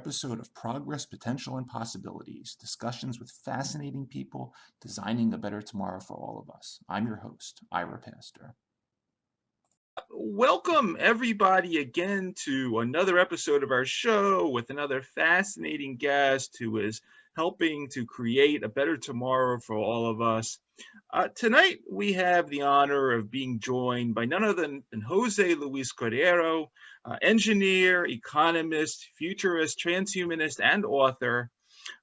episode of Progress, Potential, and Possibilities, discussions with fascinating people designing a better tomorrow for all of us. I'm your host, Ira Pastor. Welcome everybody again to another episode of our show with another fascinating guest who is helping to create a better tomorrow for all of us. Tonight we have the honor of being joined by none other than José Luis Cordeiro, engineer, economist, futurist, transhumanist, and author.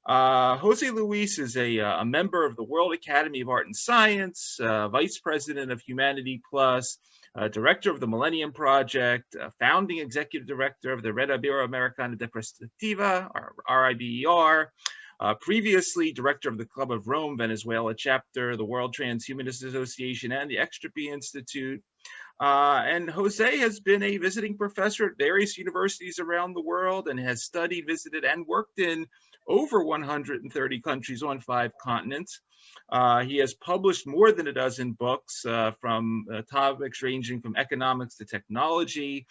José Luis is a member of the World Academy of Art and Science, vice president of Humanity Plus, director of the Millennium Project, founding executive director of the Red Iberoamericana de Prospectiva, or RIBER, previously director of the Club of Rome, Venezuela chapter, the World Transhumanist Association, and the Extropy Institute. And Jose has been a visiting professor at various universities around the world and has studied, visited, and worked in over 130 countries on 5 continents. He has published more than a dozen books from topics ranging from economics to technology,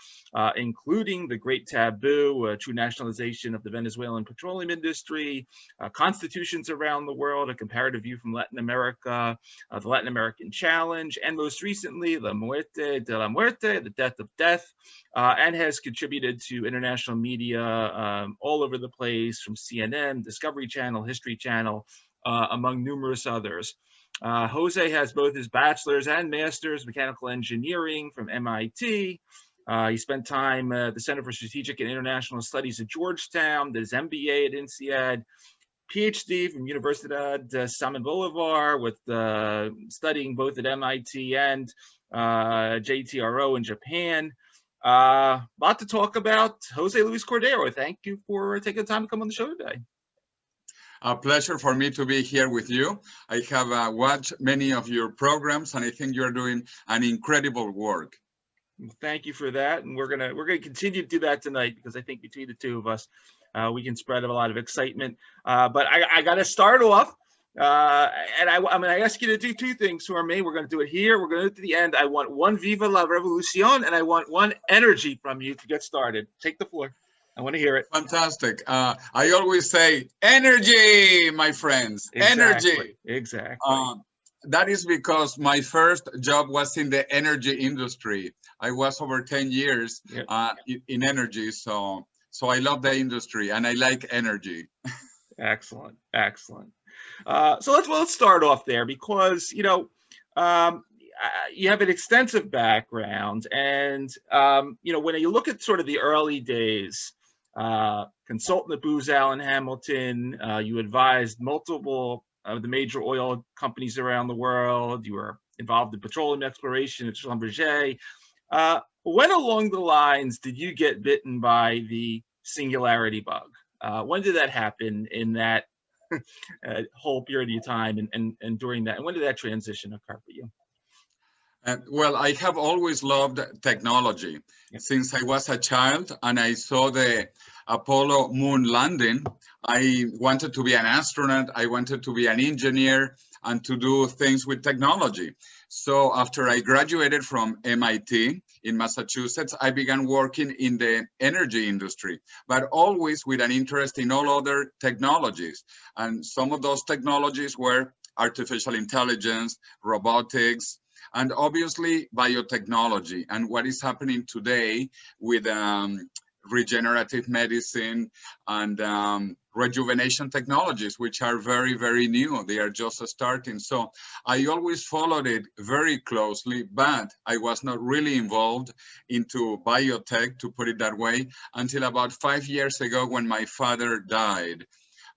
including The Great Taboo, True Nationalization of the Venezuelan Petroleum Industry, Constitutions Around the World, A Comparative View from Latin America, the Latin American Challenge, and most recently, La Muerte de la Muerte, The Death of Death, and has contributed to international media all over the place, from CNN, Discovery Channel, History Channel, among numerous others. Jose has both his bachelor's and master's mechanical engineering from MIT. He spent time at the Center for Strategic and International Studies at Georgetown, did his MBA at INSEAD, PhD from Universidad Simon Bolivar, with studying both at MIT and JTRO in Japan. Lot to talk about. José Luis Cordeiro, thank you for taking the time to come on the show today. A pleasure for me to be here with you. I have watched many of your programs, and I think you're doing an incredible work. Thank you for that, and we're gonna continue to do that tonight, because I think between the two of us, we can spread a lot of excitement. But I got to start off, and I'm going to ask you to do 2 things for me. We're going to do it here. We're going to do it to the end. I want one Viva la Revolucion, and I want one energy from you to get started. Take the floor. I want to hear it. Fantastic. I always say, energy, my friends. Exactly. Energy. Exactly. That is because my first job was in the energy industry. I was over 10 years in energy, so I love the industry and I like energy. Excellent, excellent. So let's start off there, because you have an extensive background, and when you look at sort of the early days, consultant at Booz Allen Hamilton, you advised multiple of the major oil companies around the world. You were involved in petroleum exploration at Schlumberger. When along the lines did you get bitten by the singularity bug? When did that happen in that whole period of time, and during that? And when did that transition occur for you? Well, I have always loved technology since I was a child, and I saw the Apollo moon landing. I wanted to be an astronaut. I wanted to be an engineer and to do things with technology. So after I graduated from MIT in Massachusetts, I began working in the energy industry, but always with an interest in all other technologies. And some of those technologies were artificial intelligence, robotics, and obviously biotechnology. And what is happening today with regenerative medicine and rejuvenation technologies, which are very, very new. They are just starting. So I always followed it very closely, but I was not really involved into biotech, to put it that way, until about 5 years ago when my father died.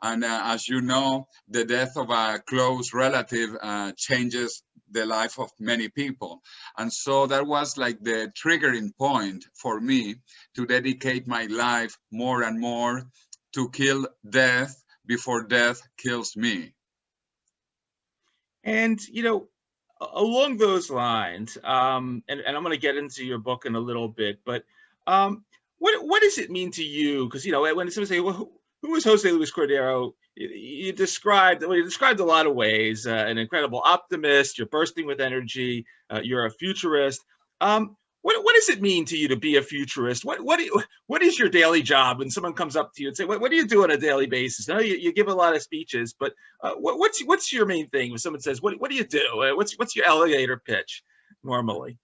And as you know, the death of a close relative changes the life of many people. And so that was like the triggering point for me to dedicate my life more and more to kill death before death kills me. And, along those lines, and I'm going to get into your book in a little bit, but what does it mean to you? Because, when someone say, well, who is José Luis Cordeiro? You described a lot of ways, an incredible optimist, you're bursting with energy, you're a futurist. what does it mean to you to be a futurist? What is your daily job when someone comes up to you and say, what do you do on a daily basis? I know you give a lot of speeches, but what's your main thing? When someone says, what do you do? What's your elevator pitch normally?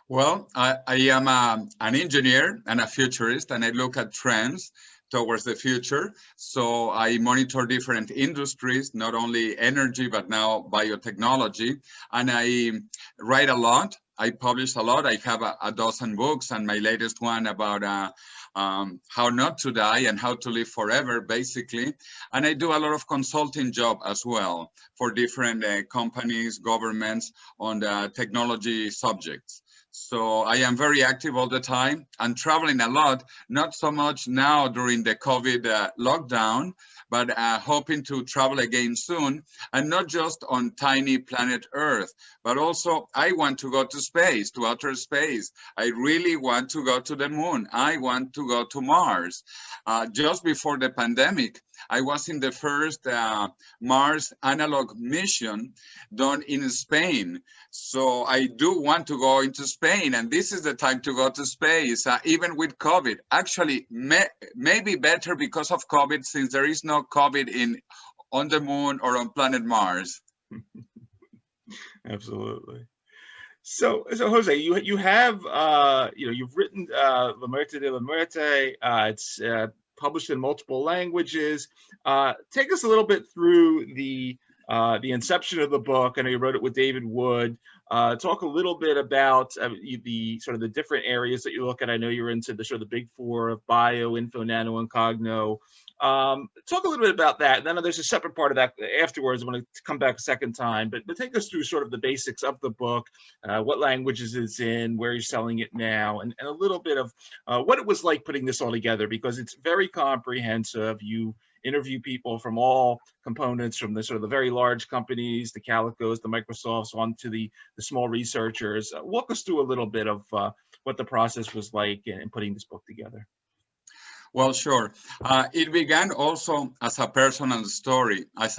Well, I am an engineer and a futurist, and I look at trends towards the future. So I monitor different industries, not only energy, but now biotechnology. And I write a lot. I publish a lot. I have a dozen books, and my latest one about how not to die and how to live forever, basically. And I do a lot of consulting job as well for different companies, governments on the technology subjects. So I am very active all the time and traveling a lot, not so much now during the COVID lockdown, but hoping to travel again soon, and not just on tiny planet Earth, but also I want to go to space, to outer space. I really want to go to the moon. I want to go to Mars. Just before the pandemic, I was in the first Mars analog mission done in Spain. So I do want to go into Spain, and this is the time to go to space, even with COVID. Actually, maybe better because of COVID, since there is no COVID on the moon or on planet Mars. Absolutely. So Jose, you have you've written La Muerte de la Muerte. It's published in multiple languages. Take us a little bit through the inception of the book. I know you wrote it with David Wood. Talk a little bit about the sort of the different areas that you look at. I know you're into the sort of the big four of bio, info, nano, and cogno. Talk a little bit about that. And then there's a separate part of that afterwards. I want to come back a second time, but take us through sort of the basics of the book, what languages it's in, where you're selling it now, and a little bit of what it was like putting this all together, because it's very comprehensive. You interview people from all components, from the sort of the very large companies, the Calicos, the Microsofts, on to the small researchers. Walk us through a little bit of what the process was like in putting this book together. Well, sure. It began also as a personal story. As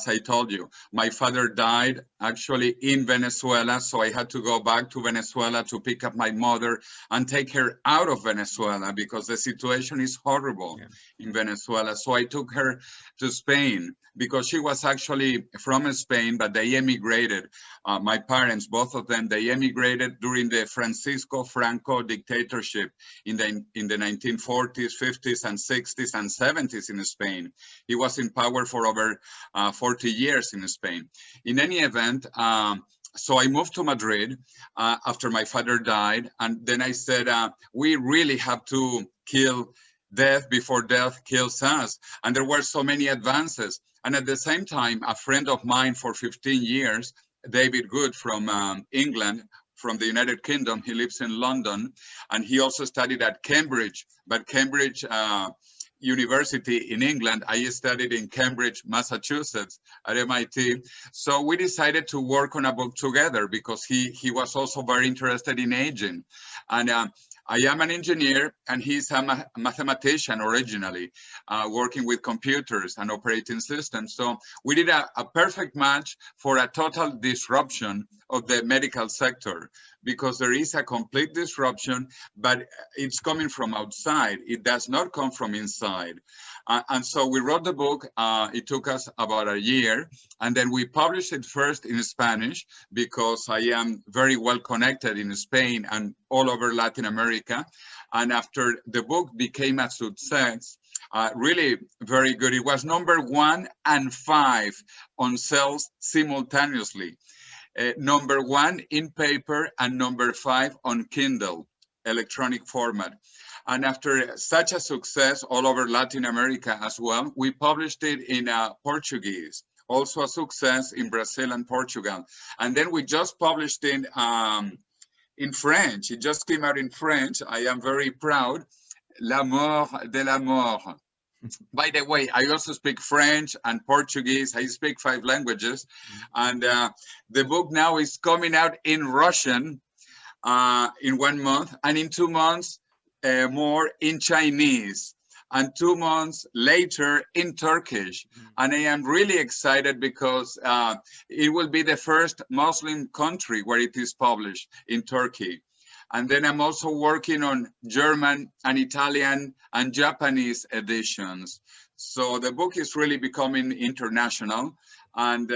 I told you, my father died actually in Venezuela, so I had to go back to Venezuela to pick up my mother and take her out of Venezuela because the situation is horrible in Venezuela. So I took her to Spain because she was actually from Spain, but they emigrated. My parents, both of them, they emigrated during the Francisco Franco dictatorship in the 1940s, 50s, and 60s and 70s in Spain. He was in power for over 40 years in Spain. In any event, so I moved to Madrid after my father died, and then I said, we really have to kill death before death kills us. And there were so many advances. And at the same time, a friend of mine for 15 years, David Good from England, from the United Kingdom, he lives in London, and he also studied at Cambridge, but Cambridge University in England. I studied in Cambridge, Massachusetts at MIT. So we decided to work on a book together because he was also very interested in aging. And I am an engineer and he's a mathematician originally, working with computers and operating systems. So we did a perfect match for a total disruption of the medical sector, because there is a complete disruption, but it's coming from outside. It does not come from inside. And so we wrote the book. It took us about a year, and then we published it first in Spanish because I am very well connected in Spain and all over Latin America. And after the book became a success, really very good. It was number 1 and 5 on sales simultaneously. Number 1 in paper and number 5 on Kindle, electronic format. And after such a success all over Latin America as well, we published it in Portuguese, also a success in Brazil and Portugal. And then we just published it in French. It just came out in French. I am very proud. La Mort de la Mort. By the way, I also speak French and Portuguese. I speak 5 languages. And the book now is coming out in Russian in 1 month, and in 2 months more in Chinese, and 2 months later in Turkish. And I am really excited because it will be the first Muslim country where it is published, in Turkey. And then I'm also working on German and Italian and Japanese editions. So the book is really becoming international. And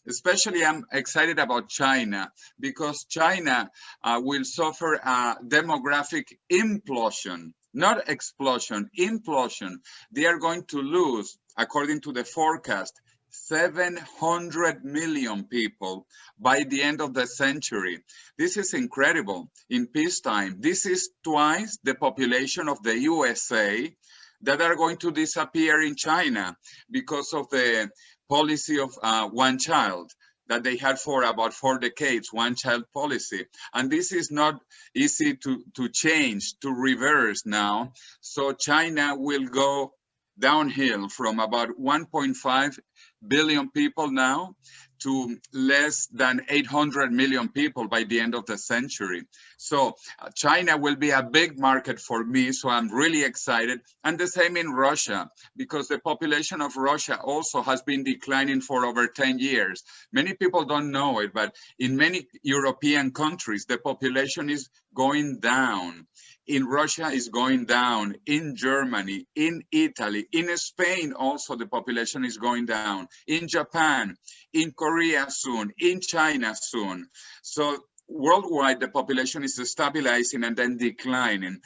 especially I'm excited about China, because China will suffer a demographic implosion, not explosion, implosion. They are going to lose, according to the forecast, 700 million people by the end of the century. This is incredible in peacetime. This is twice the population of the USA that are going to disappear in China because of the policy of one child that they had for about 4 decades, one child policy. And this is not easy to change, to reverse now. So China will go downhill from about 1.5 billion people now to less than 800 million people by the end of the century. So China will be a big market for me, so I'm really excited. And the same in Russia, because the population of Russia also has been declining for over 10 years. Many people don't know it, but in many European countries, the population is going down. In Russia is going down, in Germany, in Italy, in Spain also the population is going down, in Japan, in Korea soon, in China soon. So worldwide the population is stabilizing and then declining.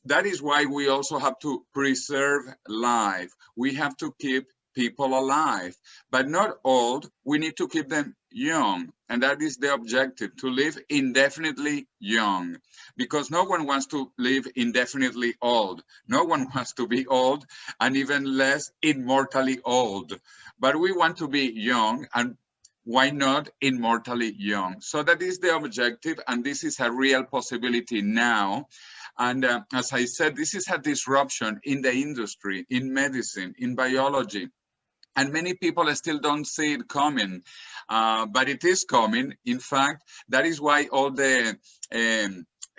That is why we also have to preserve life. We have to keep people alive, but not old. We need to keep them young. And that is the objective, to live indefinitely young, because no one wants to live indefinitely old. No one wants to be old, and even less immortally old. But we want to be young, and why not immortally young? So that is the objective, and this is a real possibility now. And as I said, this is a disruption in the industry, in medicine, in biology. And many people still don't see it coming, but it is coming. In fact, that is why all the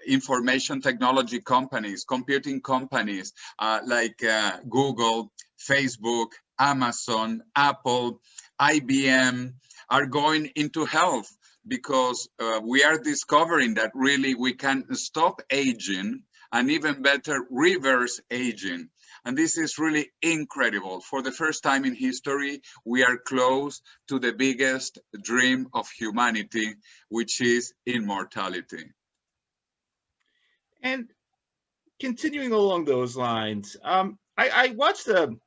information technology companies, computing companies like Google, Facebook, Amazon, Apple, IBM are going into health, because we are discovering that really we can stop aging, and even better, reverse aging. And this is really incredible. For the first time in history, we are close to the biggest dream of humanity, which is immortality. And continuing along those lines, I watched a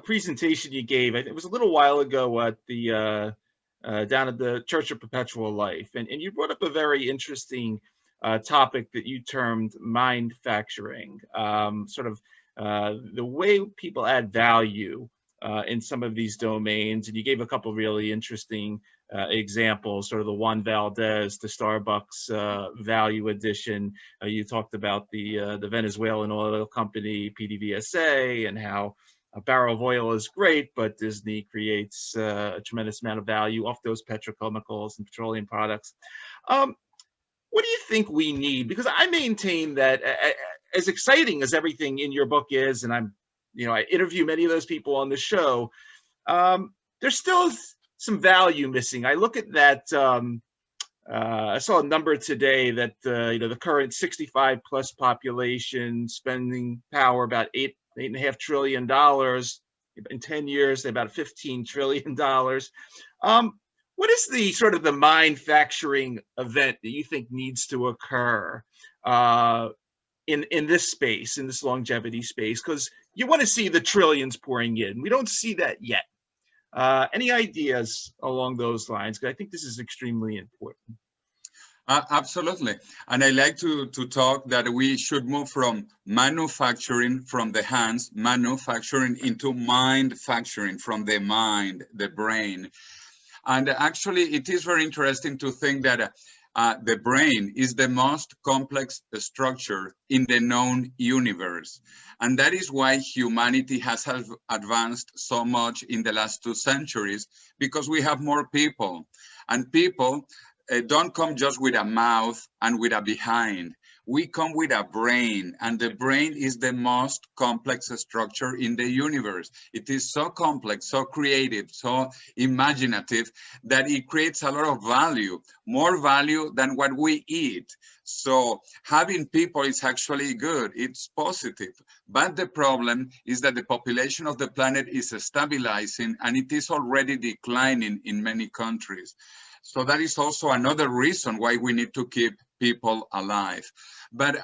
presentation you gave. It was a little while ago at the down at the Church of Perpetual Life, and you brought up a very interesting topic that you termed mindfacturing, sort of the way people add value in some of these domains. And you gave a couple of really interesting examples, sort of the Juan Valdez, the Starbucks value addition. You talked about the Venezuelan oil company, PDVSA, and how a barrel of oil is great, but Disney creates a tremendous amount of value off those petrochemicals and petroleum products. What do you think we need? Because I maintain that as exciting as everything in your book is, and I interview many of those people on the show, there's still some value missing. I look at that. I saw a number today that the current 65 plus population spending power about $8.5 trillion. In 10 years, they're about $15 trillion. What is the sort of the mindfacturing event that you think needs to occur in this space, in this longevity space? Because you want to see the trillions pouring in. We don't see that yet. Any ideas along those lines? Because I think this is extremely important. Absolutely. And I like to talk that we should move from manufacturing from the hands, manufacturing, into mindfacturing from the mind, the brain. And actually, it is very interesting to think that the brain is the most complex structure in the known universe. And that is why humanity has advanced so much in the last 2 centuries, because we have more people. And people don't come just with a mouth and with a behind. We come with a brain, and the brain is the most complex structure in the universe. It is so complex, so creative, so imaginative that it creates a lot of value, more value than what we eat. So having people is actually good, it's positive. But the problem is that the population of the planet is stabilizing, and it is already declining in many countries. So that is also another reason why we need to keep people alive. But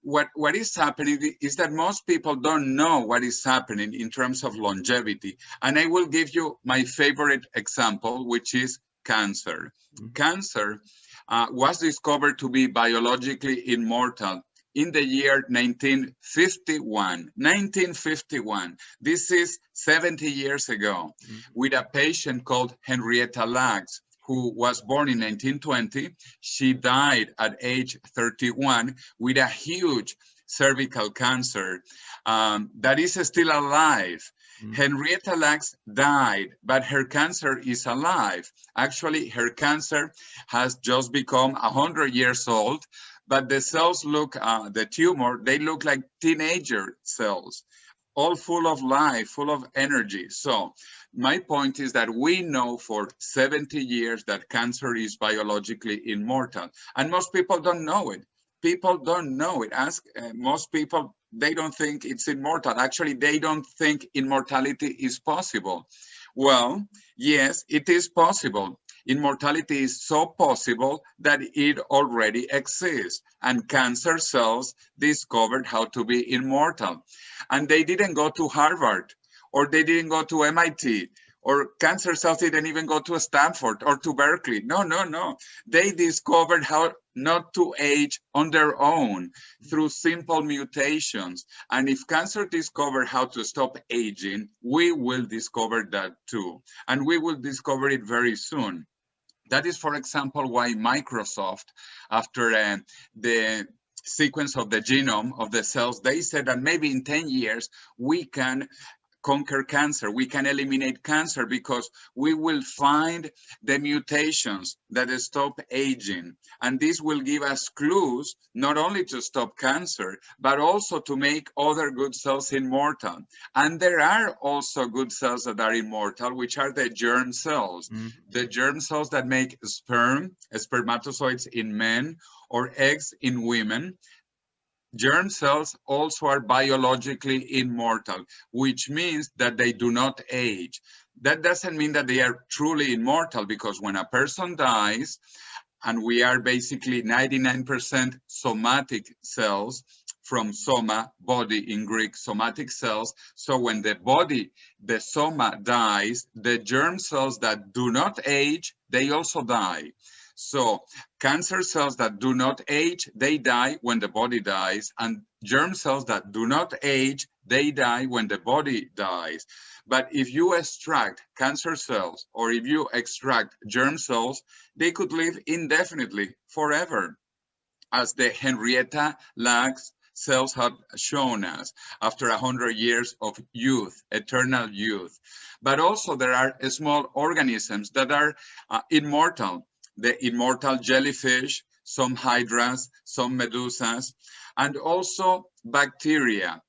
what is happening is that most people don't know what is happening in terms of longevity. And I will give you my favorite example, which is cancer. Cancer was discovered to be biologically immortal in the year 1951. 1951. This is 70 years ago, with a patient called Henrietta Lacks, who was born in 1920. She died at age 31 with a huge cervical cancer that is still alive. Henrietta Lacks died, but her cancer is alive. Actually, her cancer has just become 100 years old, but the cells look, the tumor, they look like teenager cells, all full of life, full of energy. So my point is that we know for 70 years that cancer is biologically immortal, and most people don't know it. People don't know it. Ask most people, they don't think it's immortal. Actually, they don't think immortality is possible. Well, yes, it is possible. Immortality is so possible that it already exists, and cancer cells discovered how to be immortal. And they didn't go to Harvard, or they didn't go to MIT, or cancer cells didn't even go to Stanford or to Berkeley. No, no, no. They discovered how not to age on their own through simple mutations. And if cancer discovered how to stop aging, we will discover that too. And we will discover it very soon. That is, for example, why Microsoft, after the sequence of the genome of the cells, they said that maybe in 10 years, we can conquer cancer, we can eliminate cancer, because we will find the mutations that stop aging. And this will give us clues not only to stop cancer, but also to make other good cells immortal. And there are also good cells that are immortal, which are the germ cells. The germ cells that make sperm, spermatozoids in men, or eggs in women. Germ cells also are biologically immortal, which means that they do not age. That doesn't mean that they are truly immortal, because when a person dies, and we are basically 99% somatic cells, from soma, body in Greek, somatic cells. So when the body, the soma dies, the germ cells that do not age, they also die. So cancer cells that do not age, they die when the body dies, and germ cells that do not age, they die when the body dies. But if you extract cancer cells, or if you extract germ cells, they could live indefinitely, forever, as the Henrietta Lacks cells have shown us, after 100 years of youth, eternal youth. But also there are small organisms that are immortal. The immortal jellyfish, some hydras, some medusas, and also bacteria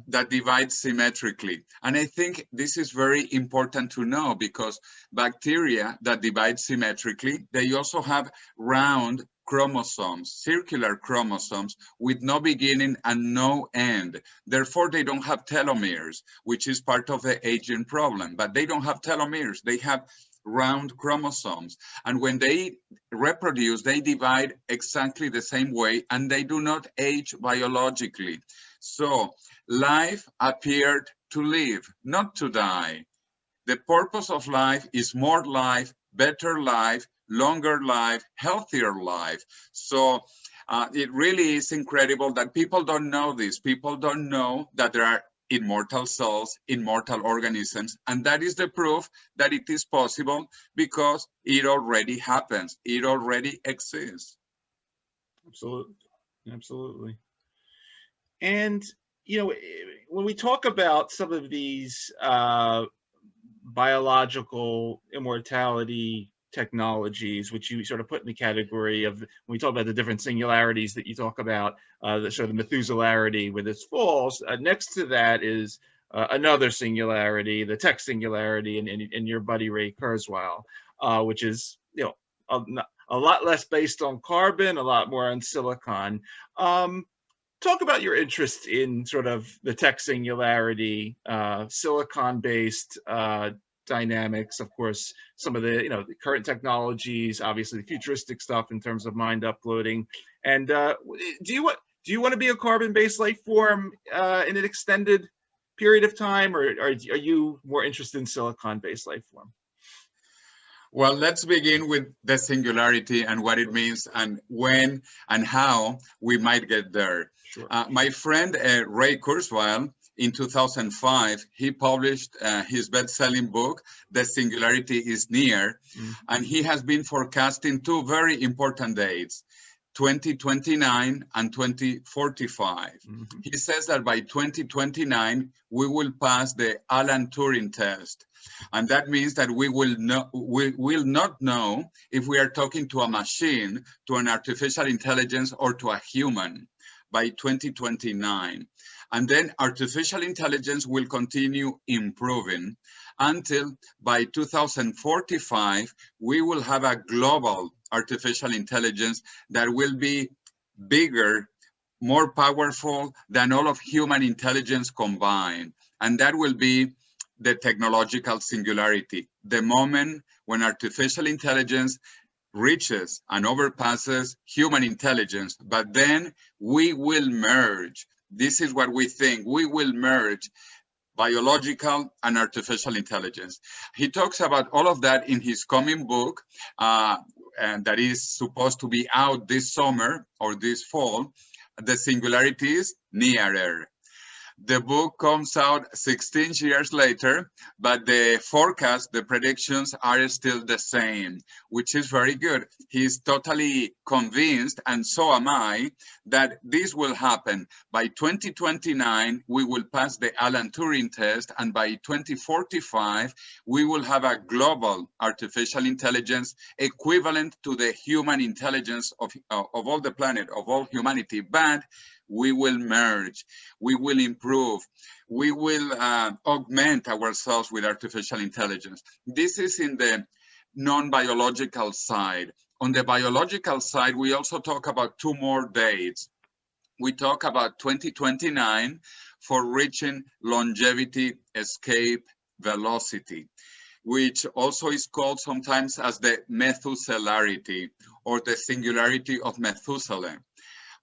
that divide symmetrically. And I think this is very important to know, because bacteria that divide symmetrically, they also have round chromosomes, circular chromosomes with no beginning and no end. Therefore, they don't have telomeres, which is part of the aging problem, but they don't have telomeres. They have round chromosomes, and when they reproduce, they divide exactly the same way, and they do not age biologically. So life appeared to live, not to die. The purpose of life is more life, better life, longer life, healthier life. So it really is incredible that people don't know this. People don't know that there are immortal cells, immortal organisms, and that is the proof that it is possible, because it already happens. It already exists. Absolutely, absolutely. And you know, when we talk about some of these biological immortality technologies, which you sort of put in the category of, when we talk about the different singularities that you talk about, that show the Methuselarity with its falls, next to that is another singularity, the tech singularity, and your buddy Ray Kurzweil, which is, a lot less based on carbon, a lot more on silicon. Talk about your interest in sort of the tech singularity, silicon-based dynamics. Of course, some of the the current technologies, obviously the futuristic stuff in terms of mind uploading. And do you want to be a carbon-based life form in an extended period of time, or are you more interested in silicon-based life form? Well, let's begin with the singularity and what it means and when and how we might get there. Sure. My friend Ray Kurzweil, in 2005, he published his best-selling book, The Singularity is Near, and he has been forecasting two very important dates, 2029 and 2045. He says that by 2029, we will pass the Alan Turing test. And that means that we will not know if we are talking to a machine, to an artificial intelligence, or to a human by 2029. And then artificial intelligence will continue improving until by 2045, we will have a global artificial intelligence that will be bigger, more powerful than all of human intelligence combined. And that will be the technological singularity, the moment when artificial intelligence reaches and overpasses human intelligence, but then we will merge. This is what we think. We will merge biological and artificial intelligence. He talks about all of that in his coming book, and that is supposed to be out this summer or this fall. The Singularity is Nearer. The book comes out 16 years later, but the forecast, the predictions are still the same, which is very good. He's totally convinced, and so am I, that this will happen. By 2029, we will pass the Alan Turing test, and by 2045, we will have a global artificial intelligence equivalent to the human intelligence of all the planet, of all humanity. But we will merge, we will improve, we will augment ourselves with artificial intelligence. This is in the non-biological side. On the biological side, we also talk about two more dates. We talk about 2029 for reaching longevity escape velocity, which also is called sometimes as the Methuselarity or the singularity of Methuselah.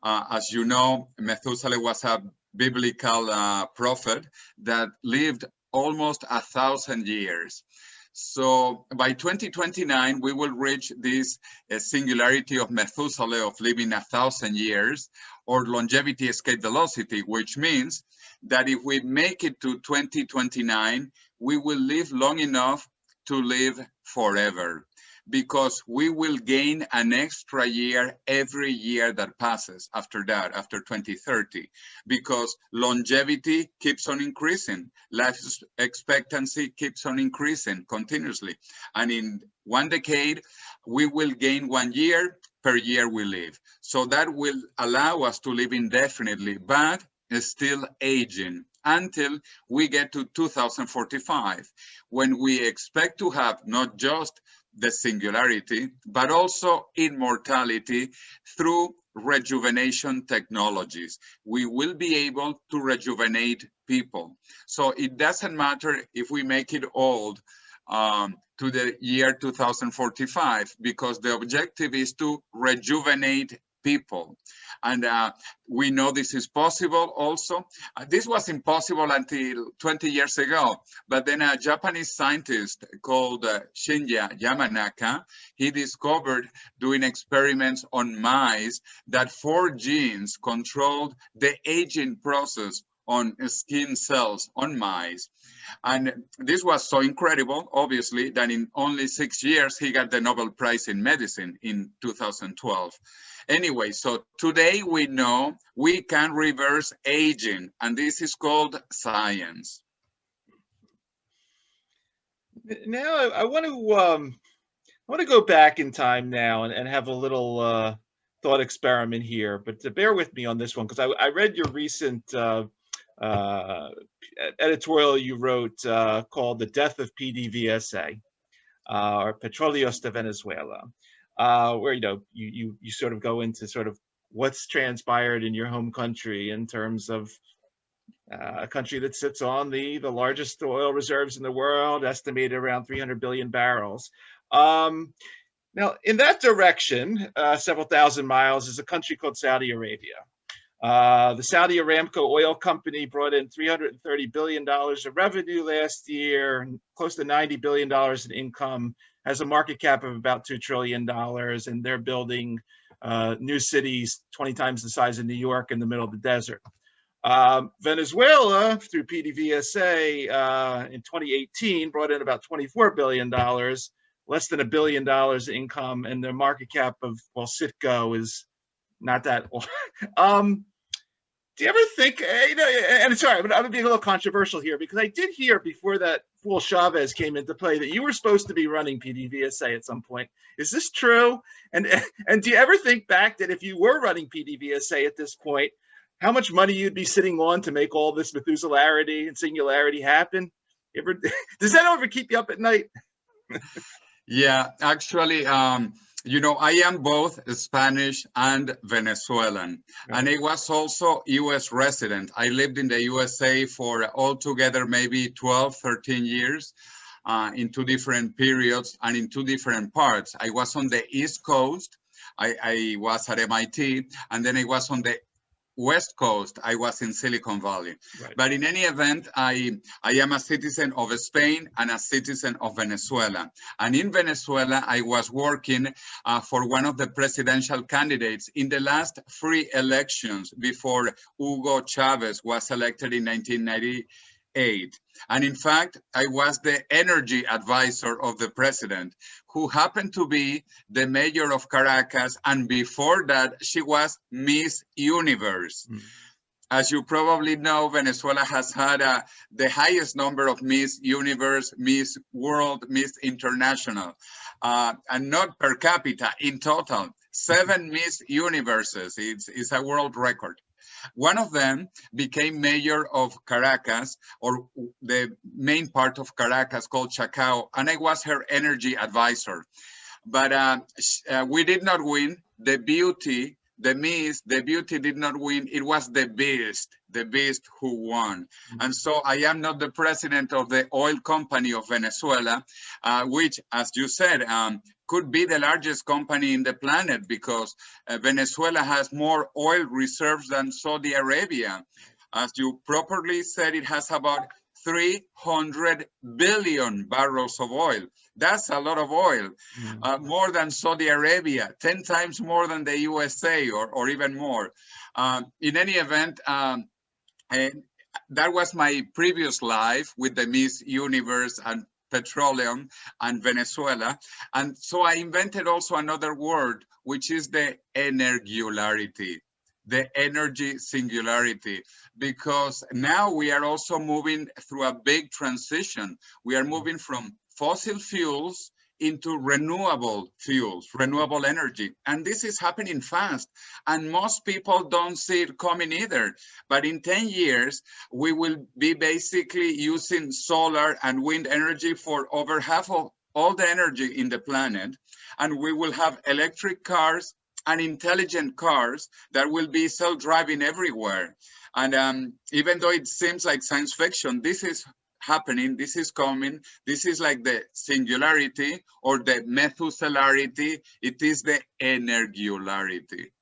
As you know, Methuselah was a biblical prophet that lived almost 1,000 years. So by 2029, we will reach this singularity of Methuselah of living 1,000 years, or longevity escape velocity, which means that if we make it to 2029, we will live long enough to live forever, because we will gain an extra year every year that passes after that, after 2030, because longevity keeps on increasing, life expectancy keeps on increasing continuously. And in one decade, we will gain 1 year per year we live. So that will allow us to live indefinitely, but still aging until we get to 2045, when we expect to have not just the singularity, but also immortality through rejuvenation technologies. We will be able to rejuvenate people. So it doesn't matter if we make it old to the year 2045, because the objective is to rejuvenate people. And we know this is possible also. This was impossible until 20 years ago, but then a Japanese scientist called Shinya Yamanaka, he discovered doing experiments on mice that 4 genes controlled the aging process on skin cells on mice. And this was so incredible, obviously, that in only 6 years, he got the Nobel Prize in Medicine in 2012. Anyway, so today we know we can reverse aging, and this is called science. Now, I want to want to go back in time now and have a little thought experiment here, but to bear with me on this one, because I read your recent editorial you wrote called "The Death of PDVSA," or Petróleos de Venezuela, where you sort of go into sort of what's transpired in your home country in terms of a country that sits on the largest oil reserves in the world, estimated around 300 billion barrels. Now, in that direction, several thousand miles, is a country called Saudi Arabia. The Saudi Aramco oil company brought in $330 billion of revenue last year, and close to $90 billion in income, has a market cap of about $2 trillion, and they're building new cities 20 times the size of New York in the middle of the desert. Venezuela, through PDVSA, in 2018, brought in about $24 billion, less than $1 billion in income, and their market cap of, well, Citgo is not that. Do you ever think, and sorry, but I'm being a little controversial here, because I did hear before that fool Chavez came into play that you were supposed to be running PDVSA at some point. Is this true? And do you ever think back that if you were running PDVSA at this point, how much money you'd be sitting on to make all this Methuselarity and Singularity happen? Does that ever keep you up at night? Yeah, actually, I am both Spanish and Venezuelan, and I was also US resident. I lived in the USA for altogether maybe 12, 13 years in two different periods and in two different parts. I was on the East Coast, I was at MIT, and then I was on the West Coast, I was in Silicon Valley. Right. But in any event, I am a citizen of Spain and a citizen of Venezuela. And in Venezuela, I was working for one of the presidential candidates in the last free elections before Hugo Chavez was elected in 1998. And in fact, I was the energy advisor of the president, who happened to be the mayor of Caracas. And before that, she was Miss Universe. Mm. As you probably know, Venezuela has had the highest number of Miss Universe, Miss World, Miss International, and not per capita, in total, 7 Miss Universes. It's a world record. One of them became mayor of Caracas, or the main part of Caracas called Chacao, and I was her energy advisor. But we did not win. The beauty, the Miss, the beauty did not win. It was the Beast who won. Mm-hmm. And so I am not the president of the oil company of Venezuela, which, as you said, could be the largest company in the planet, because Venezuela has more oil reserves than Saudi Arabia. As you properly said, it has about 300 billion barrels of oil. That's a lot of oil, more than Saudi Arabia, 10 times more than the USA, or even more. In any event, that was my previous life with the Miss Universe and petroleum and Venezuela. And so I invented also another word, which is the energularity, the energy singularity, because now we are also moving through a big transition. We are moving from fossil fuels into renewable fuels, renewable energy. And this is happening fast. And most people don't see it coming either. But in 10 years, we will be basically using solar and wind energy for over half of all the energy in the planet. And we will have electric cars and intelligent cars that will be self-driving everywhere. And even though it seems like science fiction, this is happening, this is coming. This is like the singularity or the methuselarity. It is the energularity.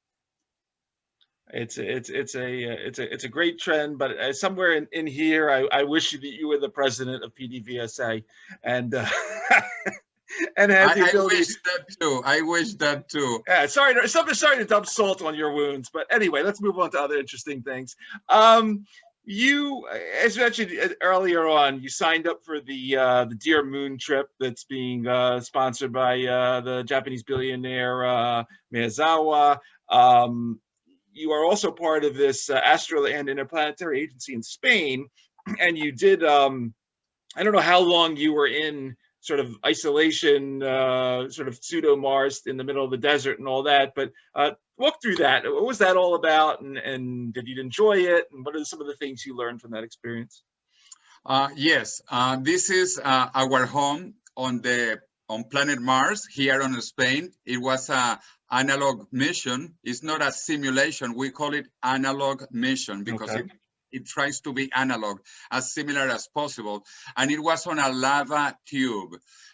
It's a great trend, but somewhere in here, I wish that you were the president of PDVSA, and and had the ability. I wish that too. I wish that too. Yeah, sorry to dump salt on your wounds, but anyway, let's move on to other interesting things. You, as mentioned earlier on, you signed up for the Dear Moon trip that's being sponsored by the Japanese billionaire Miyazawa. You are also part of this Astroland Interplanetary Agency in Spain, and you did. I don't know how long you were in sort of isolation, sort of pseudo Mars in the middle of the desert and all that. But walk through that. What was that all about, and did you enjoy it? And what are some of the things you learned from that experience? Yes, this is our home on planet Mars here on Spain. It was a analog mission. It's not a simulation. We call it analog mission because it tries to be analog, as similar as possible. And it was on a lava tube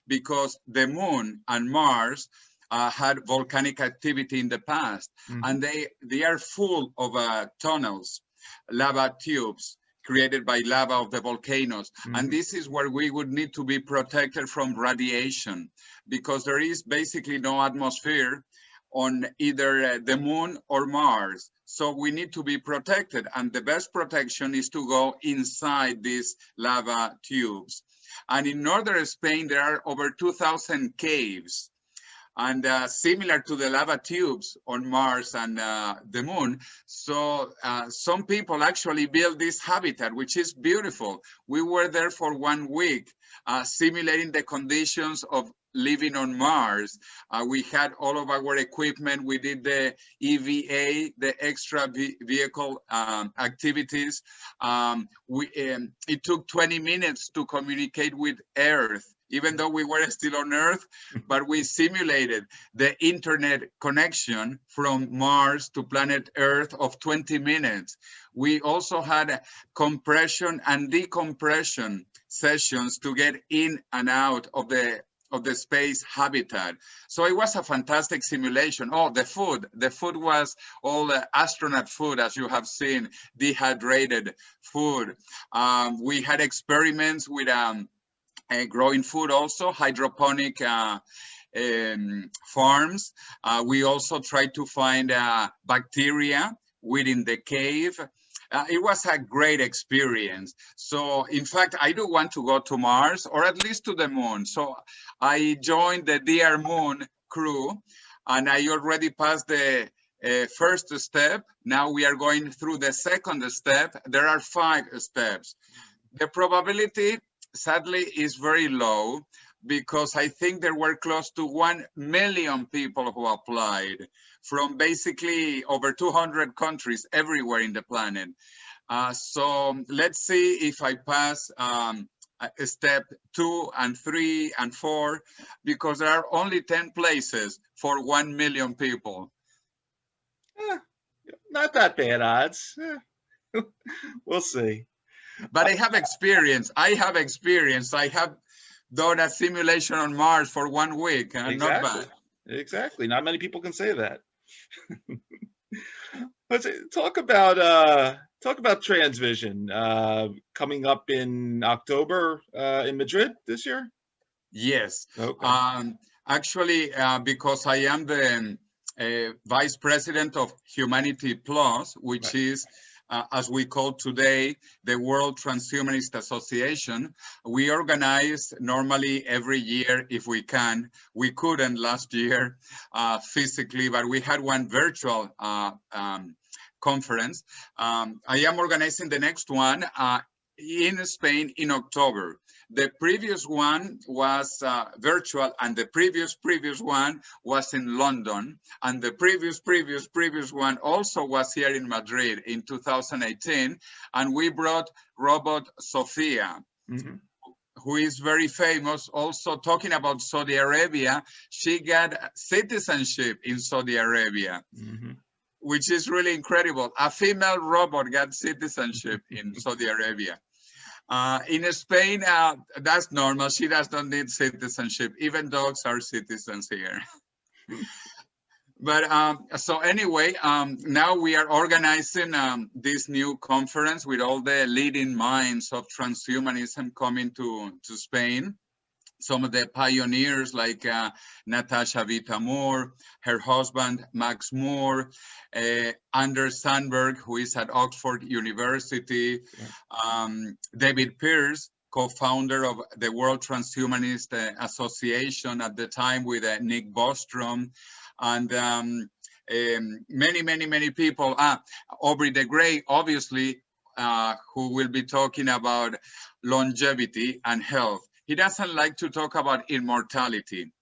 because the moon and Mars had volcanic activity in the past, and they are full of tunnels, lava tubes created by lava of the volcanoes. And this is where we would need to be protected from radiation because there is basically no atmosphere on either the moon or Mars. So we need to be protected. And the best protection is to go inside these lava tubes. And in northern Spain, there are over 2,000 caves. And similar to the lava tubes on Mars and the moon. So some people actually build this habitat, which is beautiful. We were there for 1 week, simulating the conditions of living on Mars. We had all of our equipment. We did the EVA, the extra vehicle activities. It took 20 minutes to communicate with Earth, even though we were still on Earth, but we simulated the internet connection from Mars to planet Earth of 20 minutes. We also had compression and decompression sessions to get in and out of the space habitat. So it was a fantastic simulation. Oh, the food was all astronaut food, as you have seen, dehydrated food. We had experiments with growing food also, hydroponic farms. We also tried to find bacteria within the cave. It was a great experience. So in fact, I do want to go to Mars or at least to the moon. So I joined the Dear Moon crew and I already passed the first step. Now we are going through the second step. There are 5 steps. The probability, sadly, is very low because I think there were close to 1 million people who applied from basically over 200 countries everywhere in the planet. So let's see if I pass step 2 and 3 and 4, because there are only 10 places for 1 million people. Not that bad odds. We'll see. But I have experience. I have done a simulation on Mars for 1 week. Exactly. Not bad. Exactly. Not many people can say that. Let's talk about Transvision coming up in October in Madrid this year. Yes. Okay. Actually, because I am the vice president of Humanity Plus, which is as we call today, the World Transhumanist Association. We organize normally every year if we can. We couldn't last year physically, but we had one virtual conference. I am organizing the next one in Spain in October. The previous one was virtual, and the previous one was in London, and the previous one also was here in Madrid in 2018, and we brought robot Sophia, who is very famous. Also talking about Saudi Arabia, she got citizenship in Saudi Arabia, which is really incredible. A female robot got citizenship in Saudi Arabia. In Spain, that's normal. She does not need citizenship. Even dogs are citizens here. But so anyway, now we are organizing this new conference with all the leading minds of transhumanism coming to Spain. Some of the pioneers like Natasha Vita-Moore, her husband Max Moore, Anders Sandberg, who is at Oxford University, David Pearce, co-founder of the World Transhumanist Association at the time with Nick Bostrom, and many people. Aubrey de Grey, obviously, who will be talking about longevity and health. he doesn't like to talk about immortality.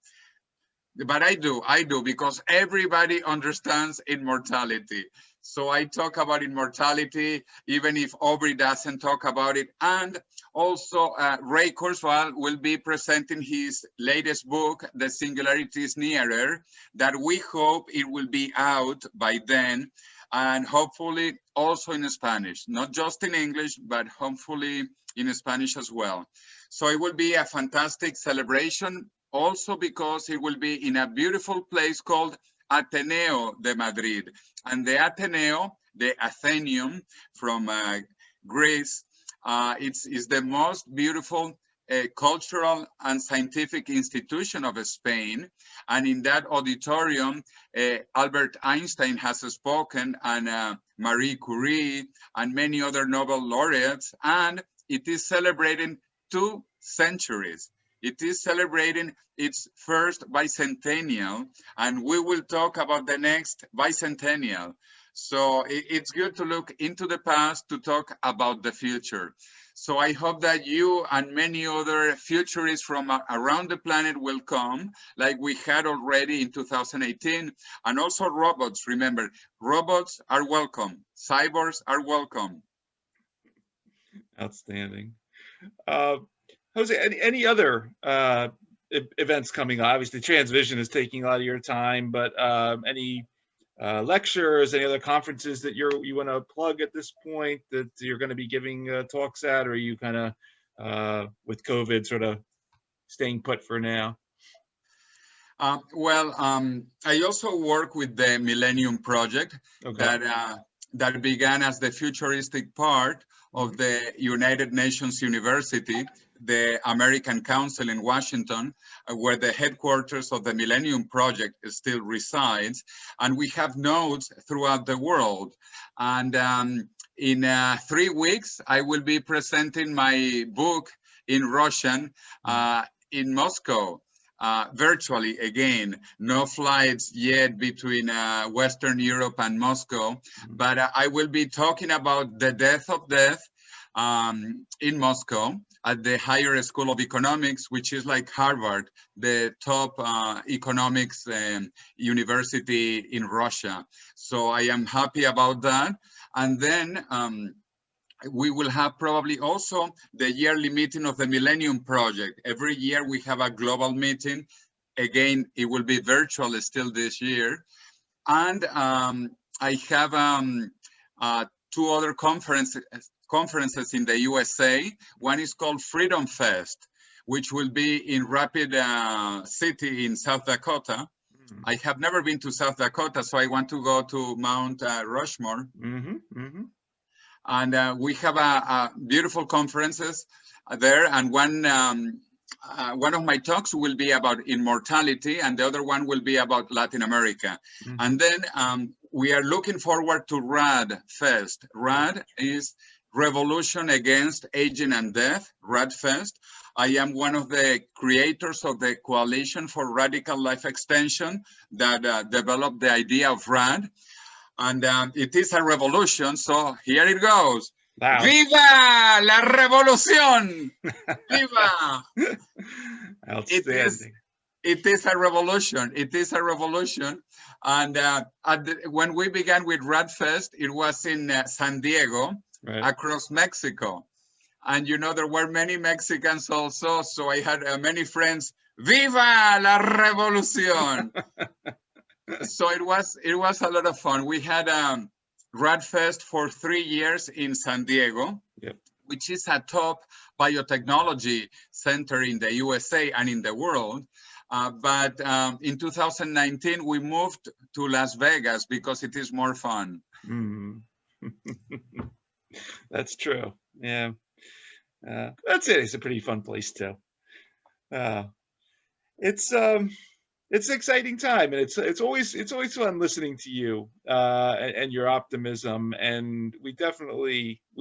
But I do, because everybody understands immortality. So I talk about immortality, even if Aubrey doesn't talk about it. And also Ray Kurzweil will be presenting his latest book, The Singularity is Nearer, that we hope it will be out by then. And hopefully also in Spanish, not just in English, but hopefully in Spanish as well. So it will be a fantastic celebration, also because it will be in a beautiful place called Ateneo de Madrid. And the Ateneo, the Athenaeum from Greece, it's the most beautiful cultural and scientific institution of Spain. And in that auditorium, Albert Einstein has spoken, and Marie Curie, and many other Nobel laureates. And it is celebrating 2 centuries. It is celebrating its first bicentennial, and we will talk about the next bicentennial. So it's good to look into the past to talk about the future. So I hope that you and many other futurists from around the planet will come, like we had already in 2018. And also robots, remember, robots are welcome. Cyborgs are welcome. Outstanding. Jose, any other events coming up? Obviously, Transvision is taking a lot of your time, but any lectures, any other conferences that you want to plug at this point that you're going to be giving talks at, or are you kind of with COVID sort of staying put for now? I also work with the Millennium Project, okay, that began as the futuristic part of the United Nations University, the American Council in Washington, where the headquarters of the Millennium Project still resides. And we have nodes throughout the world. And in 3 weeks, I will be presenting my book in Russian in Moscow. Virtually again, no flights yet between Western Europe and Moscow, but I will be talking about the death of death in Moscow at the Higher School of Economics, which is like Harvard, the top economics university in Russia. So I am happy about that. And then we will have probably also the yearly meeting of the Millennium Project. Every year we have a global meeting. Again, it will be virtual still this year. And I have 2 other conferences in the USA. One is called Freedom Fest, which will be in Rapid City in South Dakota. I have never been to South Dakota, so I want to go to Mount Rushmore. And we have beautiful conferences there. And one of my talks will be about immortality, and the other one will be about Latin America. And then we are looking forward to RAD Fest. RAD is Revolution Against Aging and Death, RAD Fest. I am one of the creators of the Coalition for Radical Life Extension that developed the idea of RAD. And it is a revolution, so here it goes. Wow. Viva la revolución! Viva! Outstanding. It is a revolution. It is a revolution. And when we began with RADFest, it was in San Diego, right, across Mexico. And you know, there were many Mexicans also, so I had many friends. Viva la revolución! So it was a lot of fun. We had RADFest for 3 years in San Diego, yep, which is a top biotechnology center in the USA and in the world. But in 2019, we moved to Las Vegas because it is more fun. That's true. Yeah. That's it. It's a pretty fun place too. It's an exciting time, and it's always fun listening to you and your optimism, and we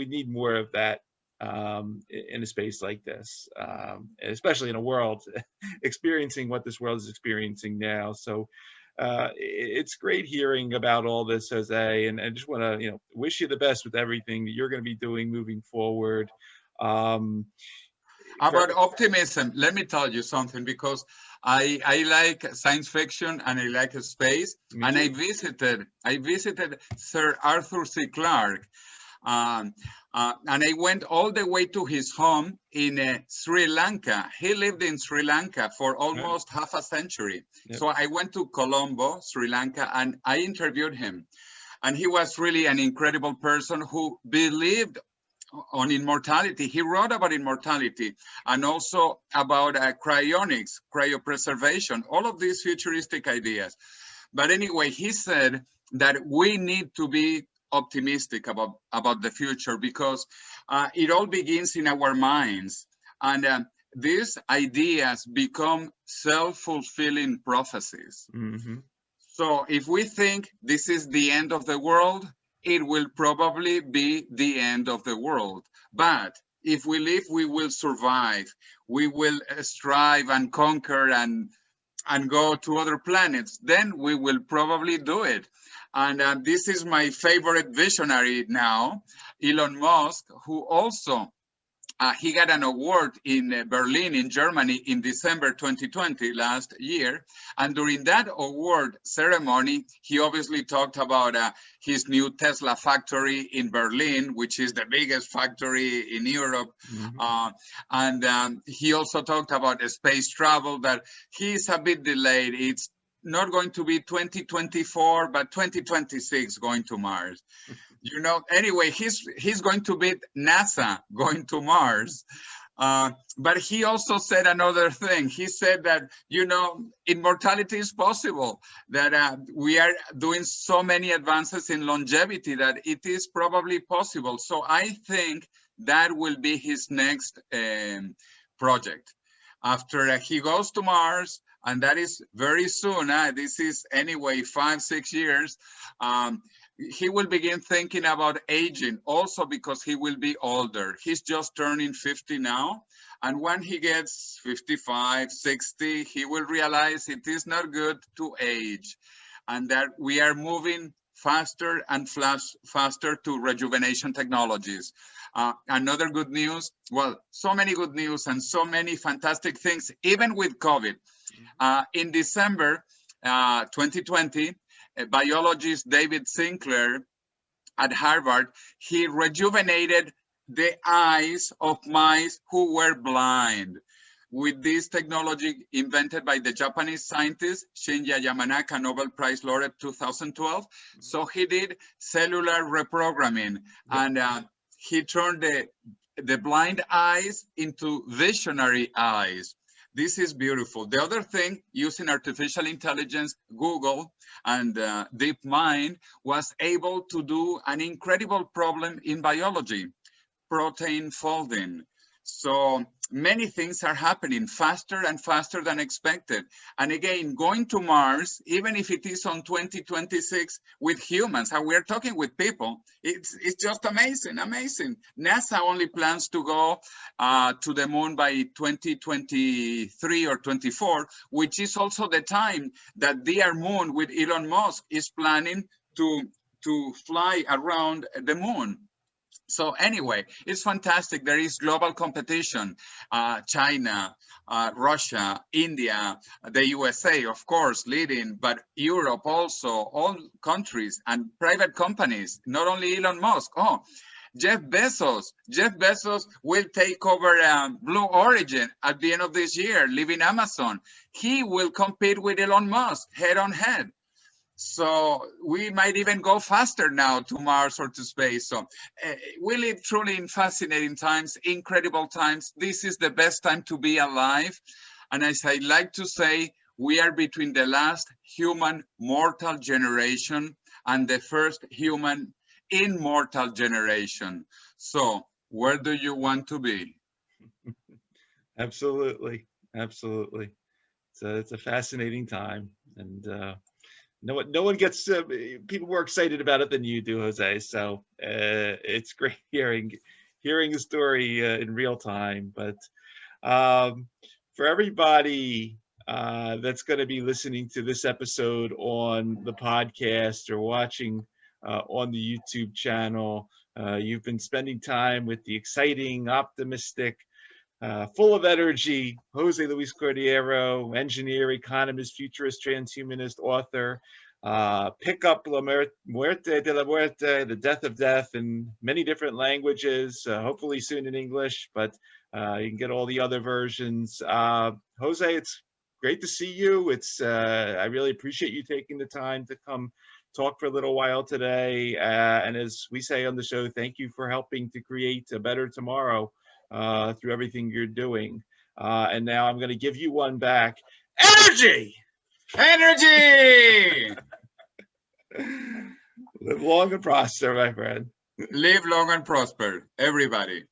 need more of that in a space like this, especially in a world experiencing what this world is experiencing now. So it's great hearing about all this, Jose, and I just want to wish you the best with everything that you're going to be doing moving forward. About optimism, let me tell you something, because I like science fiction and I like space. Me And too. I visited Sir Arthur C. Clarke. Um, and I went all the way to his home in Sri Lanka. He lived in Sri Lanka for almost half a century. Yep. So I went to Colombo, Sri Lanka, and I interviewed him. And he was really an incredible person who believed on immortality. He wrote about immortality and also about cryonics, cryopreservation, all of these futuristic ideas. But anyway, he said that we need to be optimistic about the future, because it all begins in our minds. And these ideas become self-fulfilling prophecies. Mm-hmm. So if we think this is the end of the world, it will probably be the end of the world. But if we live, we will survive. We will strive and conquer and go to other planets. Then we will probably do it. And this is my favorite visionary now, Elon Musk, who also he got an award in Berlin, in Germany, in December 2020, last year. And during that award ceremony, he obviously talked about his new Tesla factory in Berlin, which is the biggest factory in Europe. Mm-hmm. And he also talked about space travel, that he's a bit delayed. It's not going to be 2024, but 2026 going to Mars. You know, anyway, he's going to beat NASA going to Mars. But he also said another thing. He said that, you know, immortality is possible, that we are doing so many advances in longevity that it is probably possible. So I think that will be his next project. After he goes to Mars, and that is very soon, this is anyway 5-6 years, he will begin thinking about aging, also because he will be older. He's just turning 50 now. And when he gets 55, 60, he will realize it is not good to age, and that we are moving faster and faster to rejuvenation technologies. Another good news, well, so many good news and so many fantastic things, even with COVID. In December 2020, biologist David Sinclair at Harvard, he rejuvenated the eyes of mice who were blind with this technology invented by the Japanese scientist Shinya Yamanaka, Nobel Prize laureate 2012. So he did cellular reprogramming, and he turned the blind eyes into visionary eyes. This is beautiful. The other thing, using artificial intelligence, Google and DeepMind was able to do an incredible problem in biology, protein folding. So many things are happening faster and faster than expected. And again, going to Mars, even if it is on 2026 with humans, and we're talking with people, it's just amazing, amazing. NASA only plans to go to the moon by 2023 or 24, which is also the time that Dear Moon with Elon Musk is planning to fly around the moon. So anyway, it's fantastic. There is global competition. China, Russia, India, the USA, of course, leading, but Europe also, all countries and private companies, not only Elon Musk. Oh, Jeff Bezos will take over Blue Origin at the end of this year, leaving Amazon. He will compete with Elon Musk head on head. So we might even go faster now to Mars or to space. So we live truly in fascinating times, incredible times. This is the best time to be alive. And as I like to say, we are between the last human mortal generation and the first human immortal generation. So where do you want to be? Absolutely. Absolutely. It's a fascinating time. And no one gets people more excited about it than you do, Jose. So it's great hearing the story in real time. But for everybody that's going to be listening to this episode on the podcast or watching on the YouTube channel, you've been spending time with the exciting, optimistic, full of energy, José Luis Cordeiro, engineer, economist, futurist, transhumanist, author. Pick up Muerte de la Muerte, The Death of Death, in many different languages, hopefully soon in English, but you can get all the other versions. Jose, it's great to see you. I really appreciate you taking the time to come talk for a little while today. And as we say on the show, thank you for helping to create a better tomorrow through everything you're doing. And now I'm going to give you one back. Energy! Energy! Live long and prosper, my friend. Live long and prosper, everybody.